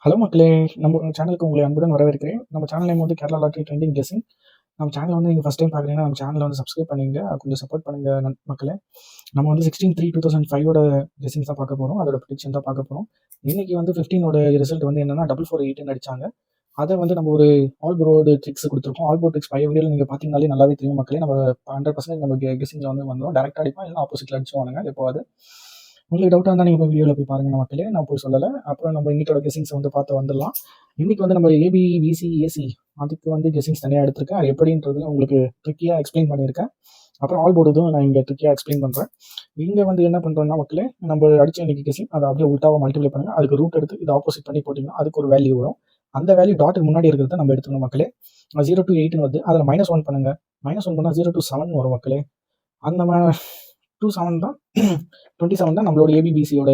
Hello மக்களே! நம்ம சேனலுக்கு உங்களை அன்புடன் வரவேற்கிறேன். நம்ம சேனல் நேம் வந்து கேரளா லாட்டரி ட்ரெண்டிங் கெஸ்ஸிங். நம்ம சேனலை வந்து நீங்கள் ஃபஸ்ட் டைம் பார்க்குறீங்கன்னா, நம்ம சேனலை வந்து சப்ஸ்கிரைப் பண்ணிங்க. கொஞ்சம் சப்போர்ட் பண்ணுங்க மக்களே. நம்ம வந்து 16/3/2005 கெஸ்ஸிங்ஸ் தான் பார்க்க போகிறோம். அதோட ப்ரெடிக்ஷன் தான் பார்க்க போகிறோம். இன்னைக்கு வந்து 15 ரிசல்ட் வந்து என்னன்னா 4488 அடிச்சாங்க. அதை வந்து நம்ம ஒரு ஆல் போர்டு ட்ரிக்ஸ் கொடுத்துருக்கோம். ஆல் போர்டு ட்ரிக்ஸ் பழைய வீடியோவில் நீங்கள் பார்த்தீங்கனாலே நல்லாவே தெரியும் மக்களே. நம்ம 100% நம்ம கெஸ்ஸிங்கில் வந்து வந்துடும். டேரெக்டாக அடிப்போம், இல்லை ஆப்போசிட்டில் அடிச்சுவானுங்க எப்போவாது. உங்களுக்கு டவுட்டாக இருந்தால் நீங்கள் போய் வீடியோவில் போய் பாருங்கள் மக்களே. நான் போய் சொல்லலை. அப்புறம் நம்ம இன்னைக்கோட கெஸ்ஸிங்ஸ் வந்து பார்த்து வந்துடலாம். இன்னைக்கு வந்து நம்ம ஏபி, பிசி, ஏசி அதுக்கு வந்து கெஸ்ஸிங்ஸ் தனியாக எடுத்திருக்கேன். அது எப்படின்றது உங்களுக்கு ட்ரிக்கியாக எக்ஸ்பிளைன் பண்ணியிருக்கேன். அப்புறம் ஆல் போர்டு இதுவும் நான் இங்கே ட்ரிக்கியாக எக்ஸ்பிளைன் பண்ணுறேன். இங்கே வந்து என்ன பண்ணுறோம்னா மக்களே, நம்ம அடிச்ச இன்னைக்கு கெஸ்ஸிங் அதை அப்படியே உல்ட்டாவாக மல்டிப்ளை பண்ணுங்கள். அதுக்கு ரூட் எடுத்து இதை ஆப்போசிட் பண்ணி போட்டிங்கன்னா அதுக்கு ஒரு வேல்யூ வரும். அந்த வேல்யூ டாட்டுக்கு முன்னாடி இருக்கிறத நம்ம எடுத்துக்கணும் மக்களே. 0 to 8 வருது. அதில் -1 பண்ணுங்கள். -1 பண்ணால் 0 to 7 வரும் மக்களே. அந்த 27 தான் 27 தான் நம்மளோட ஏபிபிசியோட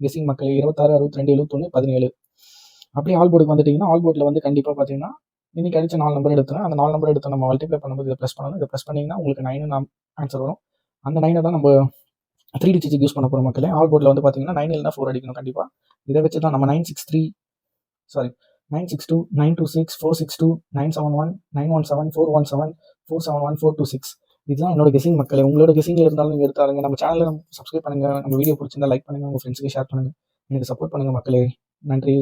கெஸ்ஸிங் மக்களே. 26, 62, 71, 17. அப்படியே ஆல் போர்டுக்கு வந்துட்டிங்கன்னா, ஆல் போர்டில் வந்து கண்டிப்பாக பார்த்தீங்கன்னா இன்னைக்கு அடிச்ச 4 நம்பர் எடுத்துறேன். அந்த 4 நம்பர் எடுத்து நம்ம மல்டிப்ளை பண்ணும்போது இதை ப்ளஸ் பண்ணணும். இதை ப்ளஸ் பண்ணிங்கன்னா உங்களுக்கு 9 ஆன்சர் வரும். அந்த 9 தான் நம்ம 3 டிஜிட் யூஸ் பண்ண போகிறோம் மக்களே. ஆல் போர்டில் வந்து பார்த்தீங்கன்னா 9 இல்லைனா 4 அடிக்கணும் கண்டிப்பாக. இதை வச்சு தான் நம்ம 962, 926, 462, 971, 917, 417, 471, 426. இதுதான் என்னோட கெஸ்ஸிங் மக்களே. உங்களோட கெஸ்ஸிங் இருந்தாலும் நீங்கள் எடுத்தாருங்க. நம்ம சேனலை சப்ஸ்கிரைப் பண்ணுங்கள். நம்ம வீடியோ பிடிச்சிருந்தா லைக் பண்ணுங்கள். உங்கள் ஃப்ரெண்ட்ஸுக்கு ஷேர் பண்ணுங்கள். எனக்கு சப்போர்ட் பண்ணுங்கள் மக்களே. நன்றி.